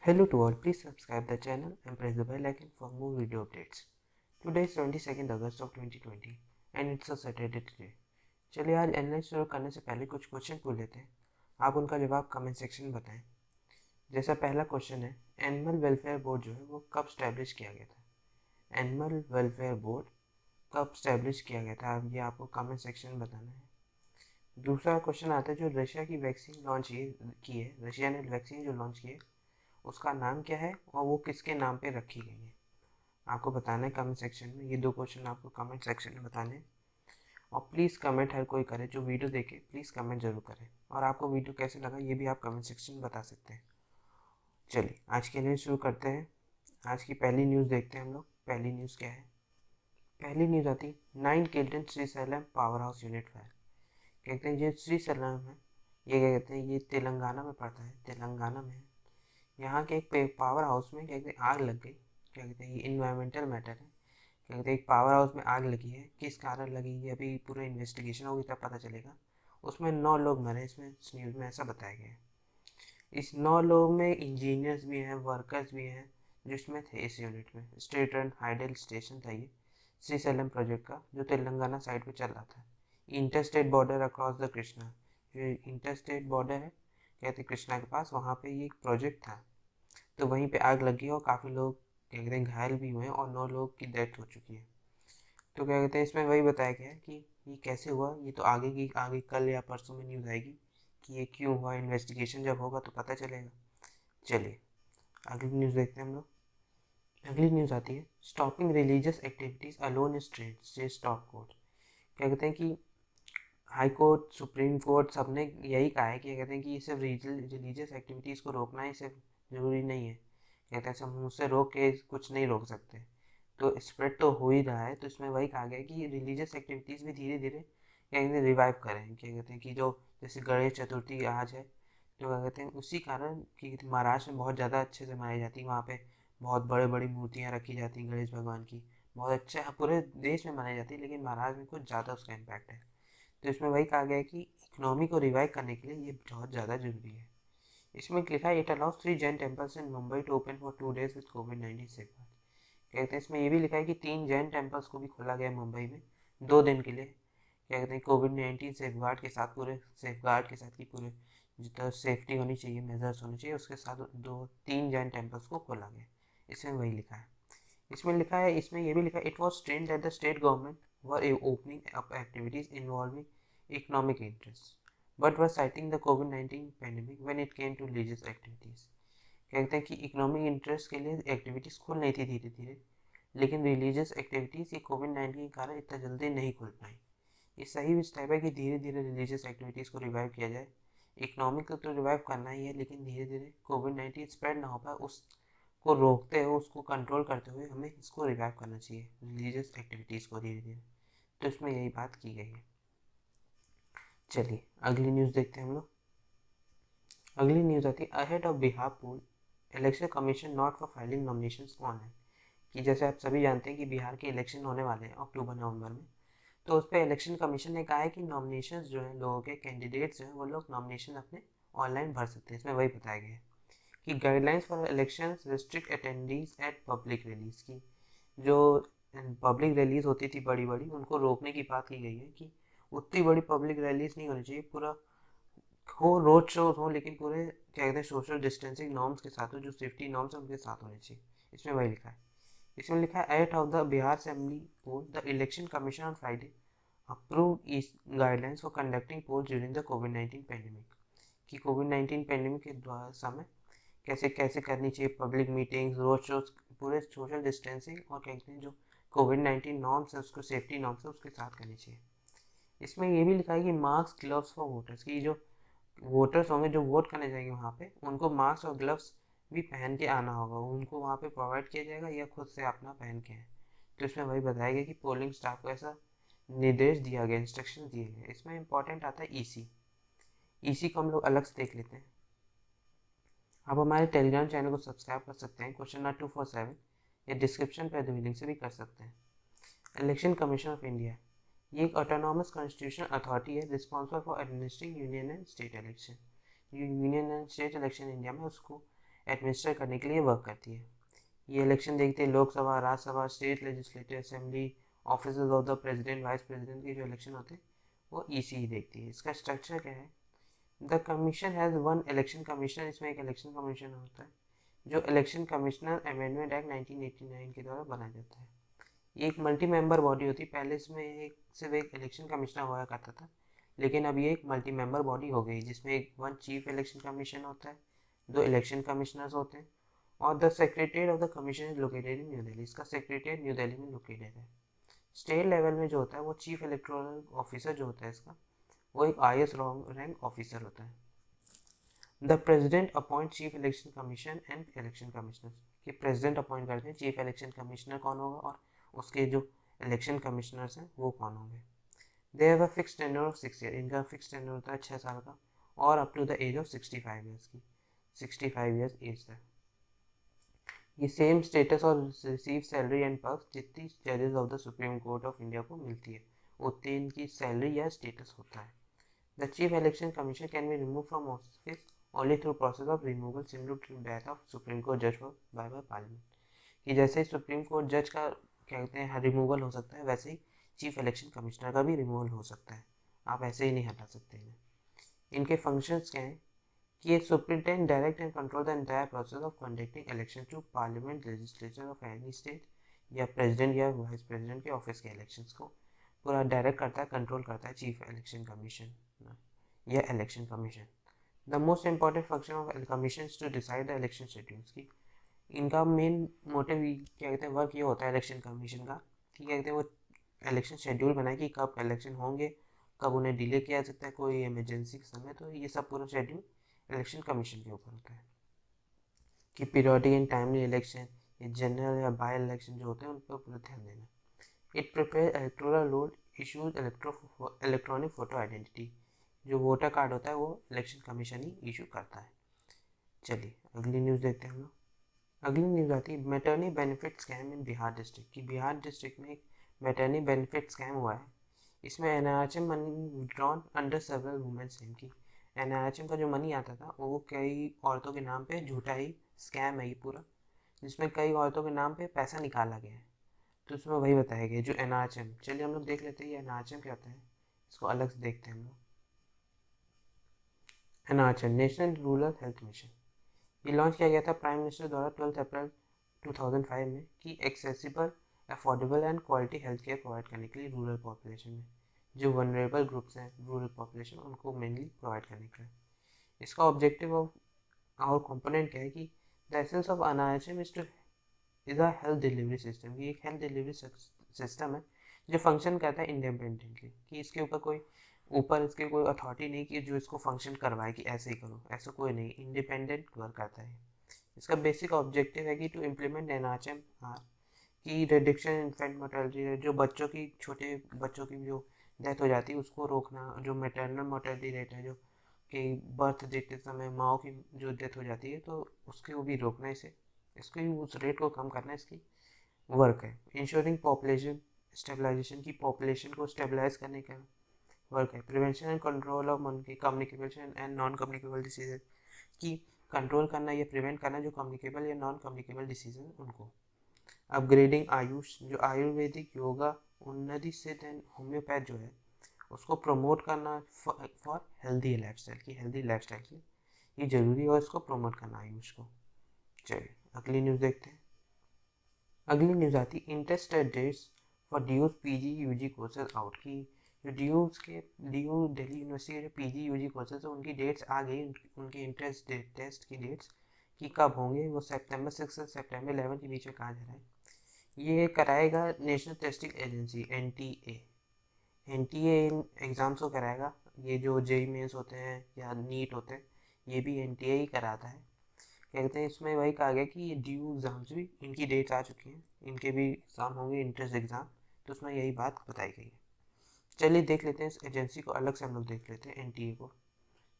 Hello to all, please subscribe the channel and press the bell icon for more video updates. Today is 22nd August of 2020 and it's a Saturday today. चलिए आज analyse शुरू करने से पहले कुछ question पूछ लेते हैं। आप उनका जवाब कमेंट सेक्शन में बताएं। जैसा पहला क्वेश्चन है, एनिमल वेलफेयर बोर्ड जो है वो कब स्टैब्लिश किया गया था? एनिमल वेलफेयर बोर्ड कब स्टैब्लिश किया गया था, अब ये आपको कमेंट सेक्शन में बताना है। दूसरा क्वेश्चन आता है, जो रशिया की वैक्सीन लॉन्च की है, रशिया ने वैक्सीन जो लॉन्च की है उसका नाम क्या है और वो किसके नाम पे रखी गई है, आपको बताना है कमेंट सेक्शन में। ये दो क्वेश्चन आपको कमेंट सेक्शन में बताने हैं और प्लीज़ कमेंट हर कोई करे, जो वीडियो देखे प्लीज़ कमेंट जरूर करें। और आपको वीडियो कैसे लगा ये भी आप कमेंट सेक्शन में बता सकते हैं। चलिए आज के लिए शुरू करते हैं। आज की पहली न्यूज़ देखते हैं हम लोग। पहली न्यूज़ क्या है? पहली न्यूज़ आती, 9 killed in Srisailam power house unit fire. कहते हैं जो श्रीशैलम है, ये क्या कहते हैं, ये तेलंगाना में पड़ता है, तेलंगाना में है। यहाँ के एक पावर हाउस में क्या कहते हैं आग लग गई। क्या कहते हैं, ये इन्वायरमेंटल मैटर है। क्या कहते हैं एक पावर हाउस में आग लगी है, किस कारण लगी ये अभी पूरा इन्वेस्टिगेशन होगी तब पता चलेगा। उसमें 9 लोग मरे, इसमें इस न्यूज़ में ऐसा बताया गया है। इस 9 लोग में इंजीनियर्स भी हैं, वर्कर्स भी हैं जिसमें थे इस यूनिट में। स्टेट रन हाइडल स्टेशन था ये श्रीशैलम प्रोजेक्ट का, जो तेलंगाना साइड पे चल रहा था। Inter state border across the Krishna, जो इंटर स्टेट बॉर्डर है कहते कृष्णा के पास, वहाँ पे ये एक प्रोजेक्ट था। तो वहीं पे आग लगी और काफ़ी लोग क्या कहते हैं घायल भी हुए हैं और 9 लोग की डेथ हो चुकी है। तो क्या कहते हैं इसमें वही बताया गया है कि ये कैसे हुआ। ये तो आगे कल या परसों में न्यूज़ आएगी कि ये क्यों हुआ। इन्वेस्टिगेशन जब होगा तो पता चलेगा। चलिए अगली न्यूज़ देखते हैं हम लोग। अगली न्यूज़ आती है, stopping religious activities alone is trend से स्टॉप कोर्ट। क्या कहते हैं कि हाई कोर्ट, सुप्रीम कोर्ट सबने यही कहा है कि कहते हैं कि ये सिर्फ रिलीजियस एक्टिविटीज़ को रोकना ही सिर्फ ज़रूरी नहीं है। कहते हैं सब मुँह से रोक के कुछ नहीं रोक सकते। तो स्प्रेड तो हो ही रहा है, तो इसमें वही कहा गया है कि रिलीजियस एक्टिविटीज़ भी धीरे धीरे क्या कहते हैं रिवाइव करें। क्या कहते हैं कि जो जैसे गणेश चतुर्थी आज है, तो क्या कहते हैं उसी कारण कि महाराष्ट्र में बहुत ज़्यादा अच्छे से मनाई जाती है। वहाँ पे बहुत बड़े बड़ी मूर्तियाँ रखी जाती हैं गणेश भगवान की, बहुत अच्छे पूरे देश में मनाई जाती है, लेकिन महाराष्ट्र में कुछ ज़्यादा उसका इम्पैक्ट है। तो इसमें वही कहा गया है कि इकोनॉमी को रिवाइव करने के लिए ये बहुत ज़्यादा ज़रूरी है। इसमें लिखा है, it allows 3 Jain temples in Mumbai to open for 2 days with कोविड-19 सेफगार्ड। कहते हैं इसमें ये भी लिखा है कि 3 जैन टेम्पल्स को भी खोला गया मुंबई में 2 दिन के लिए। क्या कहते हैं कोविड-19 सेफगार्ड के साथ, पूरे सेफगार्ड के साथ, कि पूरे जितना सेफ्टी होनी चाहिए, मेजर्स होने चाहिए, उसके साथ 2-3 जैन टेम्पल्स को खोला गया। इसमें वही लिखा है। इसमें लिखा है, इसमें ये भी लिखा है, it was stressed that the state government were opening up activities involving economic interest but were citing the कोविड-19 pandemic when it came to religious activities. कहते हैं कि इकोनॉमिक इंटरेस्ट के लिए एक्टिविटीज़ खुल नहीं थी धीरे धीरे, लेकिन रिलीजियस एक्टिविटीज़ ये कोविड-19 के कारण इतना जल्दी नहीं खुल पाई। ये सही स्टेप है कि धीरे धीरे रिलीजियस एक्टिविटीज़ को रिवाइव किया जाए। इकोनॉमिक को तो रिवाइव करना ही है, लेकिन धीरे धीरे कोविड-19 स्प्रेड ना हो पाए उसको रोकते हुए, उसको कंट्रोल करते हुए हमें इसको रिवाइव करना चाहिए, रिलीजियस एक्टिविटीज़ को धीरे धीरे। तो इसमें यही बात की गई है। चलिए अगली न्यूज़ देखते हैं हम लोग। अगली न्यूज़ आती है, ahead of Bihar poll election commission not for filing nominations online. कि जैसे आप सभी जानते हैं कि बिहार के इलेक्शन होने वाले हैं अक्टूबर नवंबर में, तो उस पर इलेक्शन कमीशन ने कहा है कि नॉमिनेशंस जो है, लोगों के कैंडिडेट्स जो हैं वो लोग नॉमिनेशन अपने ऑनलाइन भर सकते हैं। इसमें वही बताया गया है कि guidelines for elections restrict attendees eight public rallies की, जो पब्लिक रैलीज होती थी बड़ी बड़ी, उनको रोकने की बात की गई है कि उतनी बड़ी पब्लिक रैलीज नहीं होनी चाहिए, पूरा हो रोड शोज हो लेकिन पूरे क्या कहते हैं सोशल डिस्टेंसिंग नॉर्म्स के साथ हो, जो सेफ्टी नॉर्म्स है उनके साथ होने चाहिए। इसमें वही लिखा है। इसमें लिखा है, at of the Bihar assembly poll the election commission on Friday approve is guidelines for conducting poll during the कोविड-19 पैंडेमिक। कि कोविड-19 पैंडेमिक के समय कैसे कैसे करनी चाहिए पब्लिक मीटिंग्स, रोड शोज, पूरे सोशल डिस्टेंसिंग और कहते हैं जो कोविड-19 नॉर्म्स है, उसको सेफ्टी नॉर्म्स है उसके साथ करनी चाहिए। इसमें ये भी लिखा है कि मास्क ग्लव्स फॉर वोटर्स, की जो वोटर्स होंगे जो वोट करने जाएंगे वहाँ पे, उनको मास्क और ग्लव्स भी पहन के आना होगा, उनको वहाँ पे प्रोवाइड किया जाएगा या खुद से अपना पहन के आए। तो इसमें वही बताया गया कि पोलिंग स्टाफ को ऐसा निर्देश दिया गया, इंस्ट्रक्शन दिए गए। इसमें इंपॉर्टेंट आता है ईसी। ईसी को हम लोग अलग से देख लेते हैं। आप हमारे टेलीग्राम चैनल को सब्सक्राइब कर सकते हैं, क्वेश्चन नंबर 247, या डिस्क्रिप्शन पर लिंक से भी कर सकते हैं। इलेक्शन कमीशन ऑफ इंडिया, ये एक ऑटोनॉमस कॉन्स्टिट्यूशनल अथॉरिटी है responsible for administering union and state election. जो union and state election India में उसको एडमिनिस्टर करने के लिए वर्क करती है। ये इलेक्शन देखते हैं Lok Sabha, Rajya Sabha, state legislative assembly, officers of the president, vice president के जो इलेक्शन होते हैं वो ईसी ही देखती है। इसका स्ट्रक्चर क्या है? The commission has one election commissioner, इसमें एक इलेक्शन कमीशन होता है जो इलेक्शन कमिश्नर अमेंडमेंट एक्ट 1989 के द्वारा बनाया जाता है। ये एक मल्टी मेंबर बॉडी होती है। पहले इसमें सिर्फ एक इलेक्शन कमिश्नर हुआ करता था, लेकिन अब ये एक मल्टी मेंबर बॉडी हो गई जिसमें एक वन चीफ इलेक्शन कमीशन होता है, दो इलेक्शन कमिश्नर्स होते हैं और the secretariat of the commission is located in new Delhi. इसका सेक्रेटरीट न्यू दिल्ली में लोकेटेड है। स्टेट लेवल में जो होता है वो चीफ इलेक्टोरल ऑफिसर जो होता है इसका, वो एक IAS रैंक ऑफिसर होता है। The president appoint chief election commission and election commissioner, कि प्रेसिडेंट अपॉइंट करते हैं चीफ इलेक्शन कमिश्नर कौन होगा और उसके जो इलेक्शन कमिश्नर्स हैं वो कौन होंगे। They have a fix tenure of 6 year, इनका फिक्स टेन्योर होता है 6 साल का और up to the age of 65 years की, 65 ईयर्स एज तक। ये सेम स्टेटस और रिसीव सैलरी एंड पर्क्स जितनी जजेस of the supreme court of India को मिलती है उतनी इनकी सैलरी या स्टेटस होता है। The chief election commission can be remove from office only through process of removal similar to that of supreme court जज बाय पार्लियामेंट, कि जैसे ही सुप्रीम कोर्ट जज का कहते हैं रिमूवल हो सकता है वैसे ही चीफ इलेक्शन कमिश्नर का भी रिमूवल हो सकता है। आप ऐसे ही नहीं हटा सकते इन्हें। इनके फंक्शंस क्या हैं कि एक superintendent direct and control the entire process of conducting election to parliament, legislature of any state, या प्रेसिडेंट या वाइस प्रेसिडेंट के ऑफिस के इलेक्शंस को पूरा डायरेक्ट करता है, कंट्रोल करता है चीफ इलेक्शन कमीशन या election commission. The most important function of commission to decide the election schedules, की इनका मेन मोटिव क्या कहते हैं वर्क ये होता है इलेक्शन कमीशन का कि क्या कहते हैं वो इलेक्शन शेड्यूल बनाए कि कब इलेक्शन होंगे, कब उन्हें डिले किया जा सकता है कोई इमरजेंसी के समय, तो ये सब पूरा शेड्यूल इलेक्शन कमीशन के ऊपर होता है। कि पीरियोडिक एंड टाइमली इलेक्शन या जनरल या बाय इलेक्शन जो होते हैं उन पर पूरा ध्यान देना। It prepare electoral roll, issues electronic photo identity, जो वोटर कार्ड होता है वो इलेक्शन कमीशन ही इशू करता है। चलिए अगली न्यूज़ देखते हैं हम लोग। अगली न्यूज़ आती है maternity benefit scam in Bihar district, की बिहार डिस्ट्रिक्ट में एक मैटरनी बेनिफिट स्कैम हुआ है। इसमें NRHM money withdrawn under several women scheme, की NRHM का जो मनी आता था वो कई औरतों के नाम पे झूठा ही स्कैम है ये पूरा, जिसमें कई औरतों के नाम पे पैसा निकाला गया है। तो उसमें वही बताया गया जो NRHM, चलिए हम लोग देख लेते हैं ये NRHM क्या होता है, इसको अलग से देखते हैं हम लोग। NRHM national rural health mission, ये लॉन्च किया गया था प्राइम मिनिस्टर द्वारा 12 अप्रैल 2005 में, कि accessible, affordable and quality health care provide करने के लिए रूरल पॉपुलेशन में जो वनरेबल ग्रुप्स हैं रूरल पॉपुलेशन उनको मेनली प्रोवाइड करने का है। इसका ऑब्जेक्टिव और कंपोनेंट क्या है कि the essence of NRHM is a health delivery system, ये एक हेल्थ डिलीवरी सिस्टम है जो फंक्शन करता है इंडिपेंडेंटली, कि इसके ऊपर इसके कोई अथॉरिटी नहीं कि जो इसको फंक्शन करवाए कि ऐसे ही करो, ऐसा कोई नहीं, इंडिपेंडेंट वर्क करता है। इसका बेसिक ऑब्जेक्टिव है कि टू इम्प्लीमेंट NRHM की रिडक्शन इन्फेंट मोर्टेलिटी, जो बच्चों की छोटे बच्चों की जो डेथ हो जाती है उसको रोकना, जो मैटरनल मोर्टेलिटी रेट है जो कि बर्थ देते समय माओ की जो डेथ हो जाती है तो उसके वो भी रोकना, इसे इसको उस रेट को कम करना इसकी वर्क है। इंश्योरिंग पॉपुलेशन स्टेबलाइजेशन, की पॉपुलेशन को स्टेबलाइज करने का वर्क है। Prevention and control of communicable and non communicable disease, की कंट्रोल करना या प्रिवेंट करना जो कम्युनिकेबल या नॉन कम्युनिकेबल डिसीज है उनको। अपग्रेडिंग आयुष, जो आयुर्वेदिक, योगा, उन्नति सिद्ध एंड होम्योपैथ जो है उसको प्रमोट करना फॉर हेल्दी लाइफस्टाइल, की हेल्दी लाइफस्टाइल की ये जरूरी है और इसको प्रमोट करना आयुष को। चलिए अगली न्यूज़ देखते हैं। अगली न्यूज़ आती है interested dates for dues PG UG courses out, की जो ड्यू दिल्ली यूनिवर्सिटी के जो PG UG कोर्सेज है उनकी डेट्स आ गई, उनके इंटरेस्ट टेस्ट की डेट्स कि कब होंगे, वो सितंबर 6 से सितंबर 11 के बीच में कहा जा रहा है। ये कराएगा नेशनल टेस्टिंग एजेंसी NTA इन एग्ज़ाम्स को कराएगा। ये जो JEE मेंस होते हैं या नीट होते हैं ये भी NTA ही कराता है। कहते हैं इसमें वही कहा गया कि ये ड्यू एग्ज़ाम्स भी इनकी डेट्स आ चुकी हैं, इनके भी एग्ज़ाम होंगे इंट्रेंस एग्ज़ाम, तो उसमें यही बात बताई गई है। चलिए देख लेते हैं इस एजेंसी को अलग से, हम लोग देख लेते हैं NTA को।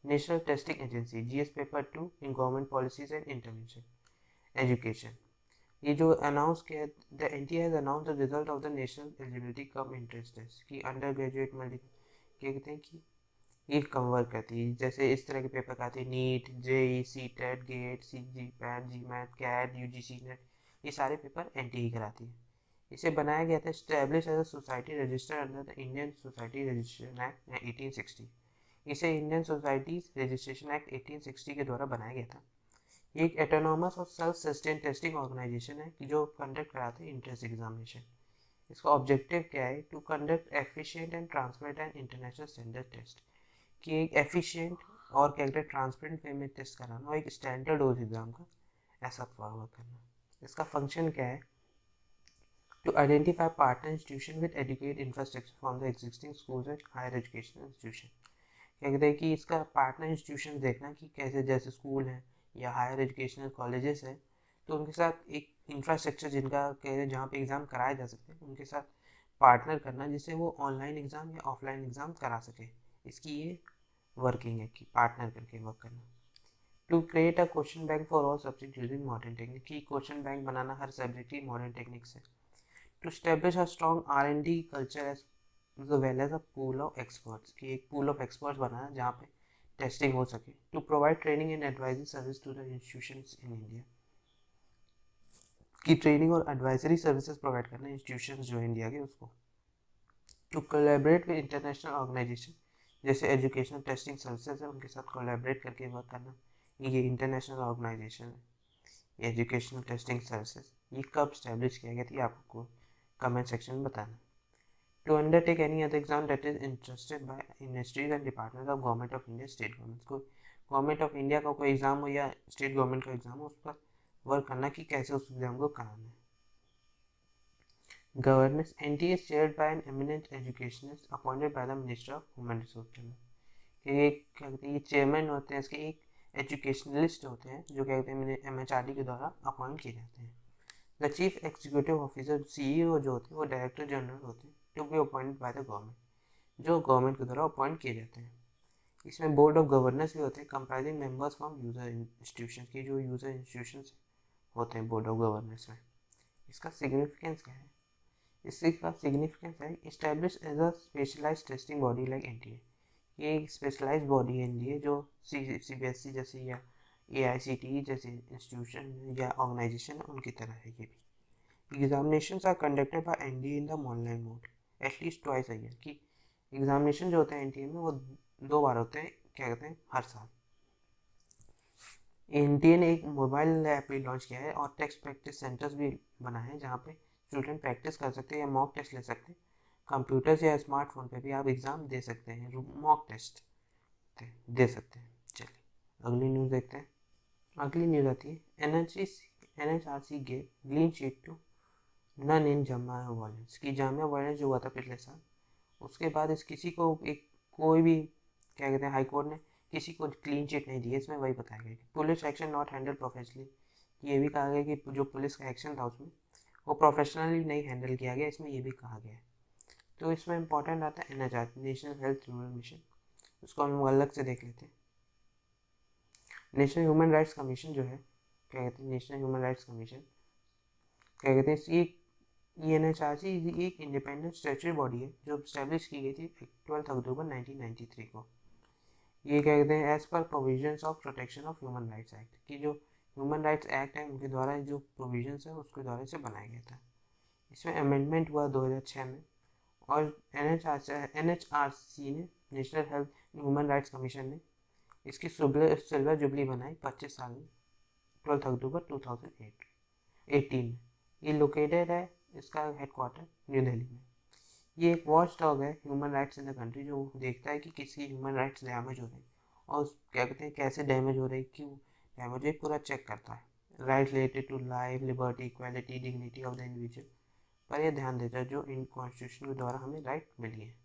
National testing agency GS paper 2 in government policies and intervention education, ये जो अनाउंस किया the NTA has announce the result of the national eligibility cum entrance test, की अंडर ग्रेजुएट क्या कहते हैं कि ये कम वर्क करती है। जैसे इस तरह के पेपर आते हैं NEET, JEE, CTET, GATE, C G PAT, GMAT, CAT, U G C NET, ये सारे पेपर एनटी ही कराती है। इसे बनाया गया था establish as a society registered under the Indian society registration act 1860। इसे इंडियन सोसाइटीज रजिस्ट्रेशन एक्ट 1860 के द्वारा बनाया गया था। ये एक एटोनॉमस और सेल्फ सस्टेन टेस्टिंग ऑर्गेनाइजेशन है कि जो कंडक्ट कराते हैं इंट्रेंस एग्जामिनेशन। इसका ऑब्जेक्टिव क्या है? To conduct efficient and transparent and international standard test, कि एक एफिशिएंट और क्या कहते हैं ट्रांसपेरेंट वे में टेस्ट कराना और एक स्टैंडर्ड हो एग्जाम का ऐसा फॉलो करना। इसका फंक्शन क्या है? To identify partner institution with educate infrastructure from the existing schools and higher educational institution. क्या कहते हैं कि इसका पार्टनर इंस्टीट्यूशन देखना कि कैसे, जैसे स्कूल हैं या हायर एजुकेशनल कॉलेजेस हैं, तो उनके साथ एक इंफ्रास्ट्रक्चर जिनका कह रहे जहाँ पे एग्ज़ाम कराए जा सकते हैं उनके साथ पार्टनर करना, जिससे वो ऑनलाइन एग्ज़ाम या ऑफलाइन एग्ज़ाम करा सके। इसकी ये वर्किंग है कि पार्टनर करके वर्क करना। To create a question bank for all subject using modern technique, की क्वेश्चन बैंक बनाना हर सब्जेक्ट की मॉडर्न टेक्निक से। To establish a strong R&D culture as well as a pool of experts, की एक pool of experts बनाना जहाँ पे testing हो सके। To provide training and advisory service to the institutions in India, की training और advisory services provide करना institutions जो इंडिया के उसको। To collaborate with international organization, जैसे एजुकेशनल टेस्टिंग सर्विसेज है उनके साथ कोलैबोरेट करके वर्क करना। ये इंटरनेशनल ऑर्गेनाइजेशन है एजुकेशनल टेस्टिंग सर्विसेज। ये कब स्टैब्लिश किया गया था ये आपको कमेंट सेक्शन में बताना। To undertake any other exam that is interested by industries and department of government of India, state government को, गवर्नमेंट ऑफ इंडिया का कोई एग्जाम हो या स्टेट गवर्नमेंट का एग्जाम हो उस पर वर्क करना कि कैसे उस एग्जाम को कराना है। Governance NTA is chaired by an eminent educationist appointed by the Minister of Human Resources। ये क्या कहते हैं, ये चेयरमैन होते हैं, इसके एक एजुकेशनलिस्ट होते हैं जो क्या कहते हैं MHRD के द्वारा अपॉइंट किए जाते हैं। The chief executive officer CEO जो होते हैं वो डायरेक्टर जनरल होते हैं to be appointed by the government, जो गवर्नमेंट के द्वारा अपॉइंट किए जाते हैं। इसमें बोर्ड ऑफ गवर्नर्स भी होते हैं comprising members from user institution, की जो यूजर इंस्टीट्यूशन होते हैं बोर्ड ऑफ गवर्नर्स में। इसका सिग्निफिकेंस क्या है? इसका सिग्निफिकेंस है establish as a specialized testing body like NTA. ये एक स्पेशलाइज्ड बॉडी है एनटीए जो CBSE जैसे या AICTE जैसे इंस्टीट्यूशन या ऑर्गेनाइजेशन उनकी तरह है ये भी। Examinations are conducted by NTA in the online mode at least twice a year, की एग्जामिनेशन जो होते हैं एनटीए में वो 2 बार होते हैं, क्या कहते हैं, हर साल। एनटीए ने एक मोबाइल ऐप भी लॉन्च किया है और टेस्ट प्रैक्टिस सेंटर्स भी बनाए हैं जहाँ पे स्टूडेंट प्रैक्टिस कर सकते हैं या मॉक टेस्ट ले सकते हैं। कंप्यूटर से या स्मार्टफोन पे भी आप एग्ज़ाम दे सकते हैं, मॉक टेस्ट दे सकते हैं। चलिए अगली न्यूज़ देखते हैं। अगली न्यूज़ आती है NHRC gave clean sheet to none in Jamia violence, की जामिया वायलेंस जो हुआ था पिछले साल उसके बाद इस किसी को एक कोई भी क्या कहते हैं हाई कोर्ट ने किसी को क्लीन चिट नहीं दी है। इसमें वही बताया गया कि police action not handle professionally, ये भी कहा गया कि जो पुलिस का एक्शन था उसमें वो प्रोफेशनली नहीं हैंडल किया गया, इसमें ये भी कहा गया है। तो इसमें इंपॉर्टेंट आता है NHR national health rural mission, उसको हम अलग से देख लेते हैं। नेशनल ह्यूमन राइट्स कमीशन जो है, क्या कहते हैं, नेशनल ह्यूमन राइट्स कमीशन क्या कहते हैं, NHRC एक इंडिपेंडेंट स्टैट्यूटरी बॉडी है जो स्टैब्लिश की गई थी 12 अक्टूबर 1993 को। ये क्या कहते हैं, as per provisions of protection of human rights act, की जो ह्यूमन राइट्स एक्ट है उनके द्वारा जो प्रोविजंस है उसके द्वारा से बनाया गया था। इसमें अमेंडमेंट हुआ 2006 में और NHRC ने national health human rights commission ने इसकी सिल्वर जुबली बनाई 25 साल में 12 अक्टूबर 2018 में। ये लोकेटेड है, इसका हेडक्वार्टर न्यू दिल्ली में। ये एक वॉच डॉग है human rights in the country, जो देखता है कि किसी ह्यूमन राइट्स डैमेज हो रहे हैं और क्या कहते हैं कैसे डैमेज हो रहे हैं, क्यों डैमेज है, पूरा चेक करता है। Right related to life, liberty, equality, dignity of the individual पर यह ध्यान देता है जो इन कॉन्स्टिट्यूशन के द्वारा हमें राइट मिली है।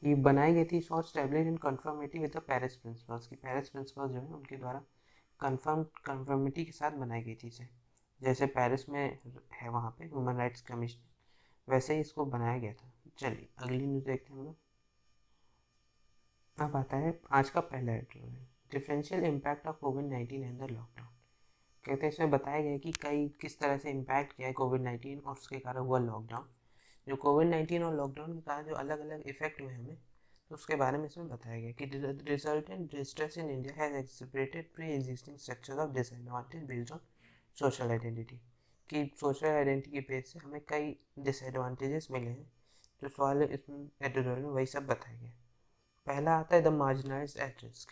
ये बनाई गई थी saw establish in conformity with the Paris principles, की पेरिस प्रिंसिपल्स जो है उनके द्वारा कन्फर्मिटी के साथ बनाई गई थी इसे, जैसे पेरिस में है वहाँ पे ह्यूमन राइट्स कमीशन वैसे ही इसको बनाया गया था। चलिए अगली न्यूज़ देखते हैं हम लोग। अब आता है आज का पहला headline, differential impact of covid and the lockdown. कहते हैं इसमें बताया गया कि कई किस तरह से इम्पैक्ट किया है कोविड-19 और उसके कारण हुआ लॉकडाउन। जो कोविड-19 और लॉकडाउन के कारण जो अलग अलग इफेक्ट हुए हमें, तो उसके बारे में इसमें बताया गया कि resultant distress in India has exacerbated pre existing structure of disadvantage based on social identity, कि सोशल आइडेंटिटी के बेस से हमें कई डिसएडवांटेजेस मिले हैं। जो सवाल है इसमें एडिटोरियल में वही सब बताया गया। पहला आता है द मार्जिनलाइज्ड एट रिस्क,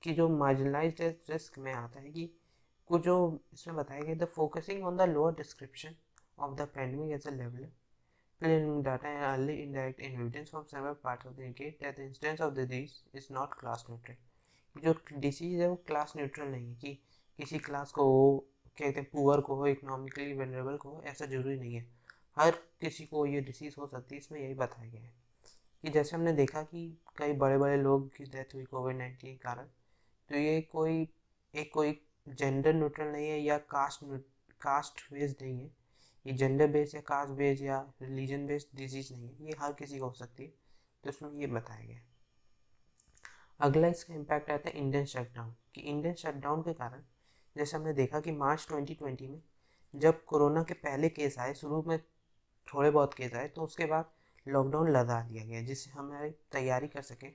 कि जो मार्जिनलाइज्ड एट रिस्क में आता है कि कुछ जो इसमें बताया गया the focusing on the lower description of the pandemic as a level preliminary data and early indirect evidence from several parts of the indicate that the instance of the disease is not class neutral। जो disease है वो class neutral नहीं है कि किसी class को हो, कहते हैं पुअर को हो, इकोनॉमिकली वेनरेबल को हो, ऐसा जरूरी नहीं है। हर किसी को ये डिसीज हो सकती है। इसमें यही बताया गया है कि जैसे हमने देखा कि कई बड़े बड़े लोग की डेथ हुई कोविड-19 के कारण, तो ये कोई जेंडर न्यूट्रल नहीं है या कास्ट बेस्ड नहीं है। ये जेंडर बेस्ड या कास्ट बेस्ड या रिलीजन बेस्ड डिजीज नहीं है, ये हर किसी को हो सकती है। तो इसमें ये बताया गया। अगला इसका इम्पैक्ट आता है इंडियन शटडाउन, कि इंडियन शटडाउन के कारण जैसे हमने देखा कि मार्च 2020 में जब कोरोना के पहले केस आए, शुरू में थोड़े बहुत केस आए, तो उसके बाद लॉकडाउन लगा दिया गया जिससे हमारी तैयारी कर सकें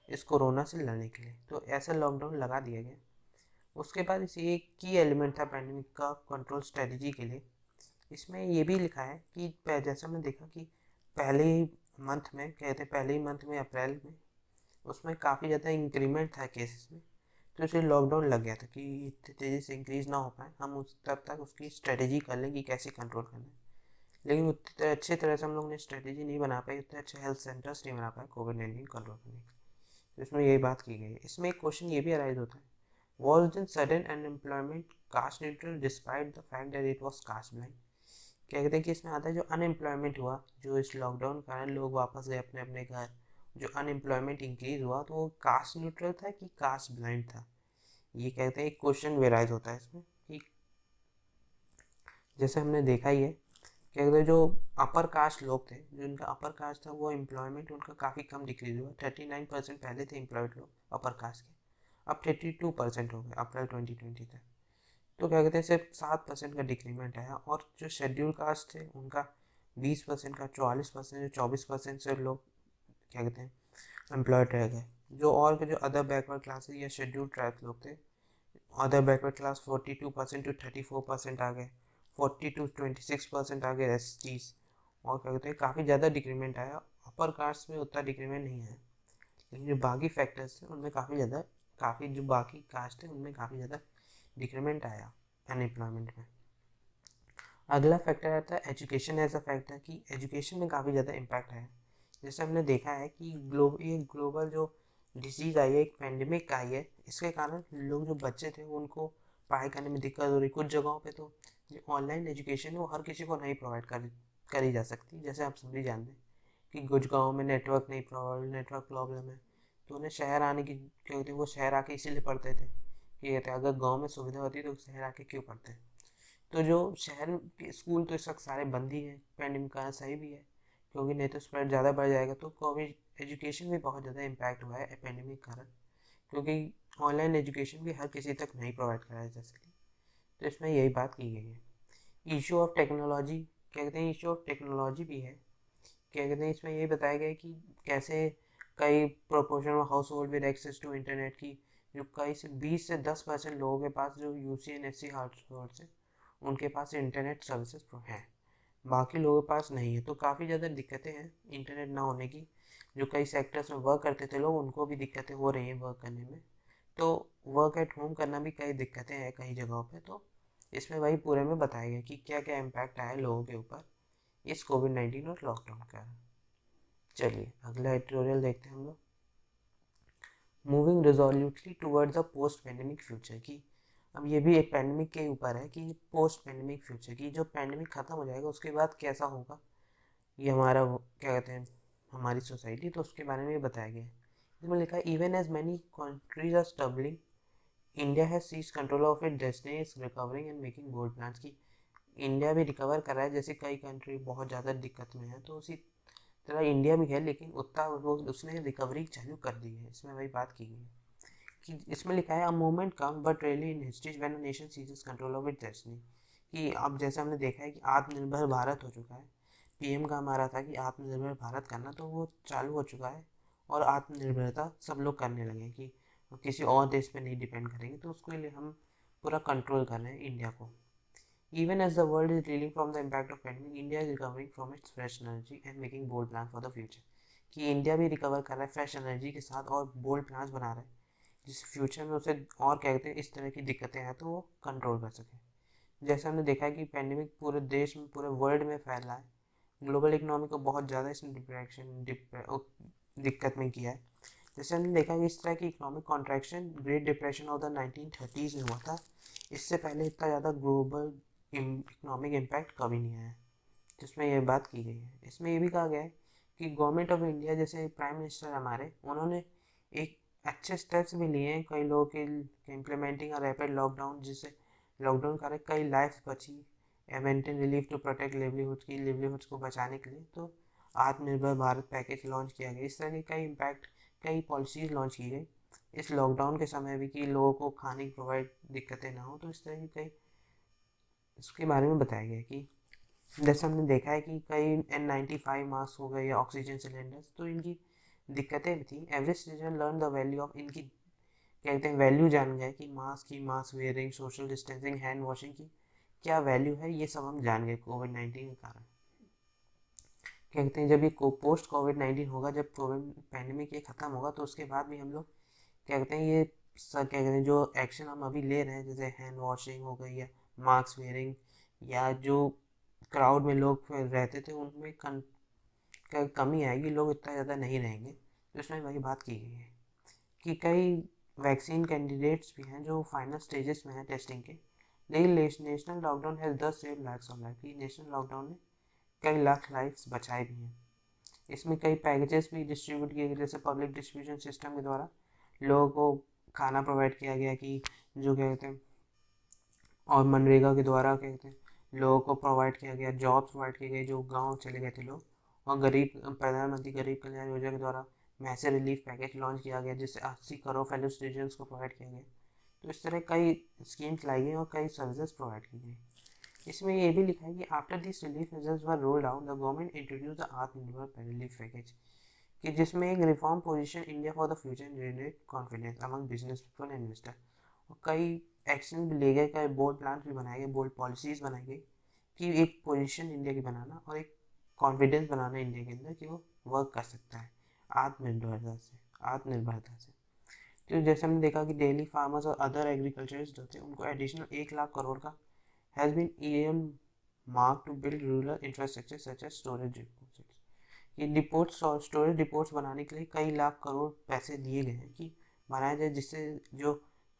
इस कोरोना से लड़ने के लिए। तो ऐसा लॉकडाउन लगा दिया गया। उसके बाद इसे एक की एलिमेंट था पैंडेमिक का कंट्रोल स्ट्रेटजी के लिए। इसमें ये भी लिखा है कि जैसे हमने देखा कि पहले ही मंथ में अप्रैल में उसमें काफ़ी ज़्यादा इंक्रीमेंट था केसेस में, तो इसलिए लॉकडाउन लग गया था कि इतनी तेज़ी से इंक्रीज़ ना हो पाए, हम उस तब तक उसकी स्ट्रेटजी कर लें कि कैसे कंट्रोल करना है। लेकिन उतने अच्छी तरह से हम लोग ने स्ट्रेटजी नहीं बना पाई, उतने अच्छे हेल्थ सेंटर्स नहीं बना पाए कोविड-19 कंट्रोल करने के। तो इसमें यही बात की गई है। इसमें एक क्वेश्चन ये भी अराइज होता है, was then sudden unemployment caste neutral despite the fact that it was caste blind. क्या कहते हैं कि इसमें आता है जो अनएम्प्लॉयमेंट हुआ, जो इस लॉकडाउन के कारण लोग वापस गए अपने अपने घर, जो अनएम्प्लॉयमेंट इंक्रीज हुआ, तो वो कास्ट न्यूट्रल था कि कास्ट ब्लाइंड था। ये कहते हैं एक क्वेश्चन वेराइज होता है इसमें कि जैसे हमने देखा ही है, क्या कहते हैं जो अपर कास्ट लोग थे, जो इनका अपर कास्ट था, वो एम्प्लॉयमेंट उनका काफ़ी कम डिक्रीज हुआ। 39% पहले थे एम्प्लॉयड लोग अपर कास्ट के, अब 32% हो गए अप्रैल 2020 तक। तो क्या कहते हैं सिर्फ 7% का डिक्रीमेंट आया। और जो शेड्यूल कास्ट थे उनका 20% का 44%, जो 24% से लोग क्या कहते हैं एम्प्लॉयड रह गए। जो अदर बैकवर्ड क्लासेस या शेड्यूल ट्राइब लोग थे, अदर बैकवर्ड क्लास 42% टू 34% आ गए, 40 टू 26% आ गए एसटीज। और क्या कहते हैं काफ़ी ज़्यादा डिक्रीमेंट आया। अपर कास्ट में उतना डिक्रीमेंट नहीं है, लेकिन जो बाकी फैक्टर्स थे उनमें काफ़ी जो बाकी कास्ट है उनमें काफ़ी ज़्यादा डिक्रीमेंट आया अनएम्प्लॉयमेंट में। अगला फैक्टर आता है एजुकेशन एज अ फैक्टर, कि एजुकेशन में काफ़ी ज़्यादा इम्पैक्ट आया। जैसे हमने देखा है कि ये ग्लोबल जो डिजीज़ आई है, एक पेंडेमिक आई है, इसके कारण लोग जो बच्चे थे उनको पढ़ाई करने में दिक्कत हो रही। कुछ जगहों पे तो जो ऑनलाइन एजुकेशन है वो हर किसी को नहीं प्रोवाइड करी जा सकती। जैसे आप सभी जानते हैं कि कुछ गाँव में नेटवर्क प्रॉब्लम है, तो उन्हें शहर आने की क्या कहते हैं, वो शहर आके इसीलिए पढ़ते थे कि कहते हैं अगर गाँव में सुविधा होती तो शहर आके क्यों पढ़ते हैं। तो जो शहर के स्कूल तो इस वक्त सारे बंद ही हैं, पेंडेमिक का सही भी है, क्योंकि नहीं तो स्प्रेड ज़्यादा बढ़ जाएगा। तो कोविड एजुकेशन में बहुत ज़्यादा इम्पैक्ट हुआ है पेंडेमिक कारण, क्योंकि ऑनलाइन एजुकेशन भी हर किसी तक नहीं प्रोवाइड कराया जा सकती। तो इसमें यही बात की गई है। इशू ऑफ टेक्नोलॉजी, क्या कहते हैं इशू ऑफ टेक्नोलॉजी भी है। क्या कहते हैं इसमें यही बताया गया है कि कैसे कई proportion of household with access to internet की, जो कई से 20 से 10% लोगों के पास जो UC and SC house hold है उनके पास इंटरनेट सर्विसेज हैं, बाकी लोगों के पास नहीं है। तो काफ़ी ज़्यादा दिक्कतें हैं इंटरनेट ना होने की। जो कई सेक्टर्स में वर्क करते थे लोग, उनको भी दिक्कतें हो रही हैं वर्क करने में। तो वर्क एट होम करना भी कई दिक्कतें हैं कई जगहों पे। तो इसमें वही पूरे में बताया गया कि क्या क्या इम्पैक्ट आया लोगों के ऊपर इस कोविड-19 और लॉकडाउन का। चलिए अगला एडिटोरियल देखते हैं हम लोग। Moving resolutely towards the post pandemic future, की अब ये भी एक पैंडेमिक के ऊपर है कि पोस्ट पैंडेमिक फ्यूचर, की जो पैंडेमिक ख़त्म हो जाएगा उसके बाद कैसा होगा ये हमारा क्या कहते हैं हमारी सोसाइटी। तो उसके बारे में ये बताया गया है। इसमें लिखा है even as many countries are stumbling, India has seized control of it destiny is recovering and making bold plans, की इंडिया भी रिकवर कर रहा है। जैसे कई कंट्री बहुत ज़्यादा दिक्कत में है, तो उसी तरह इंडिया भी है, लेकिन उतना वो उसने रिकवरी चालू कर दी है। इसमें वही बात की गई है कि इसमें लिखा है a moment come but really in history when a nation seizes control of its destiny, कि अब जैसे हमने देखा है कि आत्मनिर्भर भारत हो चुका है। पीएम का हमारा था कि आत्मनिर्भर भारत करना, तो वो चालू हो चुका है और आत्मनिर्भरता सब लोग करने लगे कि किसी और देश पे नहीं डिपेंड करेंगे, तो उसके लिए हम पूरा कंट्रोल कर रहे हैं इंडिया को। Even as the world is reeling from the impact of pandemic, India is recovering from its fresh energy and making bold plan for the future. कि इंडिया भी रिकवर कर रहा है फ्रेश एनर्जी के साथ और बोल्ड प्लान्स बना रहा है, जिस फ्यूचर में उसे और क्या कहते हैं इस तरह की दिक्कतें हैं तो वो कंट्रोल कर सके। जैसे हमने देखा है कि पैंडेमिक पूरे देश में, पूरे वर्ल्ड में फैल रहा है, ग्लोबल इकोनॉमी को बहुत ज़्यादा इसने दिक्कत में किया है। जैसे हमने देखा कि इस तरह की economic contraction great depression of the 1930s में हुआ था। इससे पहले इतना ज़्यादा ग्लोबल इकोनॉमिक इम्पैक्ट कभी नहीं आया, जिसमें ये बात की गई है। इसमें ये भी कहा गया है कि गवर्नमेंट ऑफ इंडिया, जैसे प्राइम मिनिस्टर हमारे, उन्होंने एक अच्छे स्टेप्स भी लिए हैं कई लोगों के इम्प्लीमेंटिंग अ रैपिड लॉकडाउन, जिससे लॉकडाउन कारण कई लाइफ बची, मेंटेन रिलीफ टू प्रोटेक्ट लिवलीहुड्स को बचाने के लिए। तो आत्मनिर्भर भारत पैकेज लॉन्च किया गया, इस तरह के कई पॉलिसीज़ लॉन्च की गई इस लॉकडाउन के समय भी, कि लोगों को खाने की प्रोवाइड दिक्कतें ना हो। तो इस तरह की कई इसके बारे में बताया गया कि जैसे हमने देखा है कि कई N95 मास्क हो गए या ऑक्सीजन सिलेंडर्स, तो इनकी दिक्कतें भी थी। Average citizen learn the value of, इनकी क्या कहते हैं वैल्यू जान गए कि mask wearing, social distancing, hand washing की क्या वैल्यू है, ये सब हम जान गए कोविड-19 के कारण। क्या कहते हैं जब ये पोस्ट कोविड-19 होगा, जब कोविड पैंडेमिक ये ख़त्म होगा, तो उसके बाद भी हम लोग क्या कहते हैं ये सब क्या कहते हैं जो एक्शन हम अभी ले रहे हैं, जैसे हैंड वॉशिंग हो गई या मास्क वेयरिंग, या जो क्राउड में लोग रहते थे उनमें कमी आएगी, लोग इतना ज़्यादा नहीं रहेंगे। तो इसमें वही बात की गई है कि कई वैक्सीन कैंडिडेट्स भी हैं जो फाइनल स्टेजेस में हैं टेस्टिंग के, लेकिन नेशनल लॉकडाउन हैज़ दस सेव लाइफ्स ऑफ लाइफ, की नेशनल लॉकडाउन ने कई लाख लाइफ्स बचाए भी हैं। इसमें कई पैकेजेस भी डिस्ट्रीब्यूट किए गए, जैसे पब्लिक डिस्ट्रीब्यूशन सिस्टम के द्वारा लोगों को खाना प्रोवाइड किया गया, कि जो क्या कहते हैं, और मनरेगा के द्वारा क्या कहते हैं लोगों को प्रोवाइड किया गया, जॉब्स प्रोवाइड किए गए जो गांव चले गए थे लोग। और प्रधानमंत्री गरीब कल्याण योजना के द्वारा मैसेज रिलीफ पैकेज लॉन्च किया गया, जिससे 80 करोड़ फेलो सिटीजन्स को प्रोवाइड किया गया। तो इस तरह कई स्कीम्स लाई गई और कई सर्विसेज प्रोवाइड की गई। इसमें ये भी लिखा है कि after this relief measures were rolled out, the government introduce the आत्मनिर्भर रिलीफ पैकेज, कि जिसमें एक reform position India for the future generate confidence among business people and investor. और कई एक्शन भी ले गए, कई बोल्ड प्लान भी बनाए गए, बोल्ड पॉलिसीज़ बनाई गई कि एक पोजीशन इंडिया की बनाना और एक कॉन्फिडेंस बनाना इंडिया के अंदर कि वो वर्क कर सकता है आत्मनिर्भरता से। तो जैसे हमने देखा कि डेली फार्मर्स और अदर एग्रीकल्चरिस्ट जो थे उनको एडिशनल 1 लाख करोड़ का has been EM mark to build rural infrastructure such as storage deposits. ये डिपोट्स और स्टोरेज डिपोट्स बनाने के लिए कई लाख करोड़ पैसे दिए गए हैं कि बनाया जाए, जिससे जो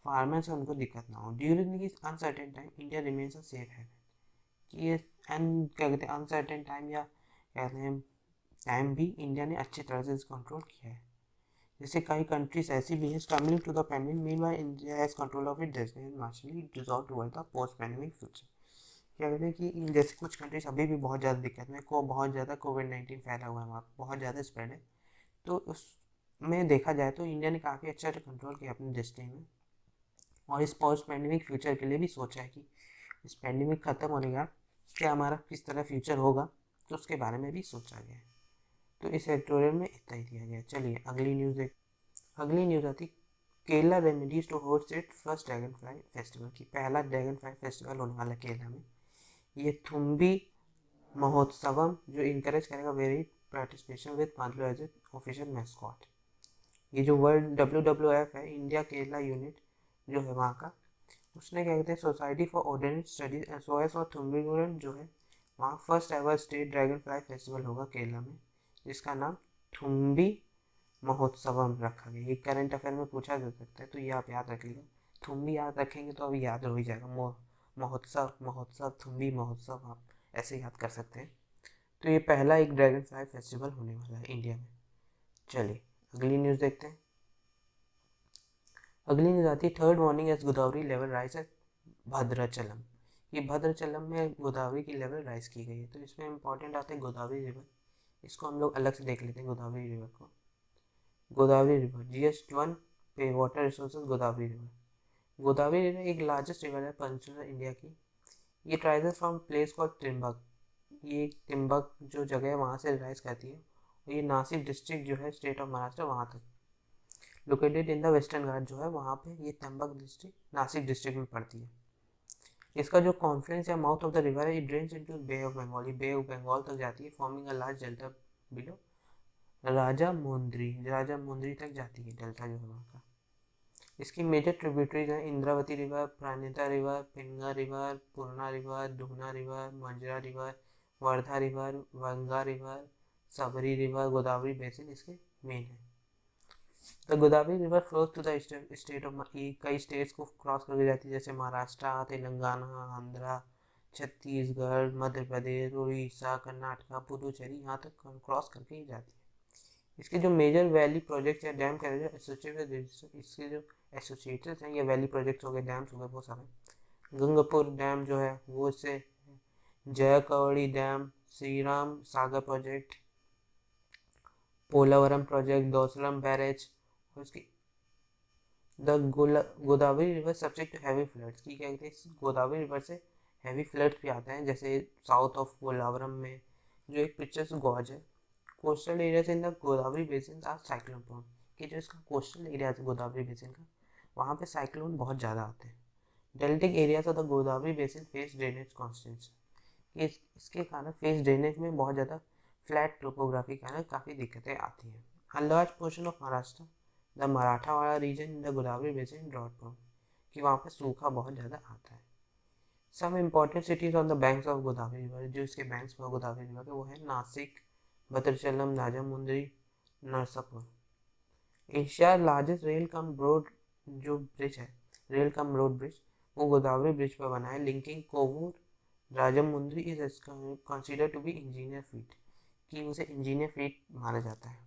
फार्मर्स हैं उनको दिक्कत ना हो। During this uncertain time India remains a safe है, कि ये क्या कहते हैं अनसर्टेन टाइम या कहते हैं टाइम भी इंडिया ने अच्छी तरह से कंट्रोल किया है। जैसे कई कंट्रीज ऐसी भी हैं stumbling to the pandemic, meanwhile India has control of it destiny and martially dissolve toward the post pandemic future. क्या कहते हैं कि जैसे कुछ कंट्रीज अभी भी बहुत ज़्यादा दिक्कत में को बहुत ज़्यादा कोविड-19 फैला हुआ है, वहाँ बहुत ज़्यादा स्प्रेड है। तो उसमें देखा जाए तो इंडिया ने काफ़ी अच्छा कंट्रोल किया अपने डेस्टिनी में, और इस पोस्ट पैंडेमिक फ्यूचर के लिए भी सोचा है कि इस पैंडेमिक ख़त्म होने के बाद क्या हमारा किस तरह फ्यूचर होगा, तो उसके बारे में भी सोचा गया है। तो इस एडिटोरियल में इतना ही दिया गया। चलिए अगली न्यूज़ आती, Kerala remedies to host it first dragon fly festival, की पहला ड्रैगन फ्लाई फेस्टिवल होने वाला केरला में। ये थुम्बी महोत्सवम जो इंकरेज करेगा वेरी पार्टिसिपेशन विद पांचलो एज ए ऑफिशियल मैस्कॉट। ये जो वर्ल्ड WWF है, इंडिया केरला यूनिट जो है वहाँ का, उसने क्या कहते हैं society for odonate studies SOS और थुम्बीगुरन जो है वहाँ first ever state dragon fly festival होगा केरला में, जिसका नाम थुम्बी महोत्सवम रखा गया। ये करंट अफेयर में पूछा जा सकता है, तो ये आप याद रख लीजिए। थुम्बी याद रखेंगे तो अभी याद हो ही जाएगा। महोत्सव थुम्बी महोत्सव आप ऐसे याद कर सकते हैं। तो ये पहला एक ड्रैगन फ्लाई फेस्टिवल होने वाला है इंडिया में। चलिए अगली न्यूज़ देखते हैं। अगली न्यूज़ आती है third warning as Godavari level rise at Bhadrachalam. ये भद्राचलम में गोदावरी की लेवल राइज की गई है। तो इसमें इंपॉर्टेंट आते हैं गोदावरी रिवर, इसको हम लोग अलग से देख लेते हैं। गोदावरी रिवर को, गोदावरी रिवर GS1 पे water resources Godavari river. Godavari river एक लार्जेस्ट रिवर है पेनिनसुलर इंडिया की। ये rises from place called Trimbak, ये त्रिम्बक जो जगह है वहाँ से राइज करती है ये नासिक डिस्ट्रिक्ट जो है स्टेट ऑफ महाराष्ट्र वहाँ तक। लोकेटेड इन द वेस्टर्न घाट जो है वहाँ पे ये त्र्यंबक डिस्ट्रिक्ट नासिक डिस्ट्रिक्ट में पड़ती है। इसका जो कॉन्फ्लुएंस या माउथ ऑफ द रिवर है, it drains into bay of Bengal, ये बे ऑफ बंगाल तक जाती है, forming a large delta below Rajahmundry तक जाती है डेल्टा जो है वहाँ का। इसकी मेजर ट्रिब्यूटरीज हैं Indravati river, Pranhita river, Penganga river, Purna river, Dudhna river, Manjra river, Wardha river, Ganga river, Sabari river, Godavari basin इसके मेन है। The Godavari river flows to the state of, कई स्टेट्स को क्रॉस करके जाती है, जैसे महाराष्ट्र, तेलंगाना, आंध्रा, छत्तीसगढ़, मध्य प्रदेश, उड़ीसा, कर्नाटका, पुदुचेरी, यहाँ तक क्रॉस करके ही जाती है। इसके जो मेजर वैली प्रोजेक्ट या डैम कह एसोसिएटेड, इसके जो एसोसिएटेड हैं ये वैली प्रोजेक्ट्स हो गए, डैम्स हो गए बहुत सारे। गंगापुर डैम जो है वो इससे, Jayakwadi dam, Sri Ram Sagar project, Polavaram project, Dowleswaram barrage, और इसकी the Godavari river subject to heavy floods की क्या कहते हैं, गोदावरी रिवर से हैवी फ्लड्स भी आते हैं, जैसे साउथ ऑफ पोलावरम में जो एक पिक्चर्स गॉज है। Coastal areas in the Godavari basin are cyclone prone, कि जो इसका कोस्टल एरिया है गोदावरी बेसिन का, वहाँ पे साइक्लोन बहुत ज़्यादा आते हैं। Deltaic areas of the Godavari basin face drainage constants, इसके कारण फेस ड्रेनेज में बहुत ज़्यादा फ्लैट टोपोग्राफी के कारण काफ़ी दिक्कतें आती हैं। A large portion of Maharashtra, the Marathwada region in the Godavari basin drought prone, कि वहाँ पर सूखा बहुत ज़्यादा आता है। Some important cities on the banks of Godavari river, जो इसके बैंक्स पर गोदावरी रिवर के वो है Nashik, Bhadrachalam, Rajahmundry, Narsapur. Asia largest rail cum road जो ब्रिज है, रेल कम रोड ब्रिज, वो गोदावरी ब्रिज पर बना है, linking Kovvur Rajahmundry is consider to be engineer feat, कि उसे इंजीनियर फीट माना जाता है।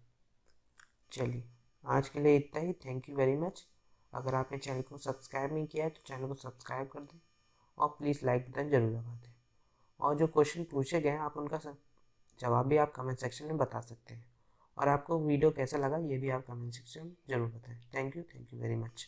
चलिए आज के लिए इतना ही, थैंक यू वेरी मच। अगर आपने चैनल को सब्सक्राइब नहीं किया है तो चैनल को सब्सक्राइब कर दें और प्लीज़ लाइक बटन जरूर दबा दें। और जो क्वेश्चन पूछे गए हैं आप उनका जवाब भी आप कमेंट सेक्शन में बता सकते हैं, और आपको वीडियो कैसा लगा ये भी आप कमेंट सेक्शन में ज़रूर बताएं। Thank you very much.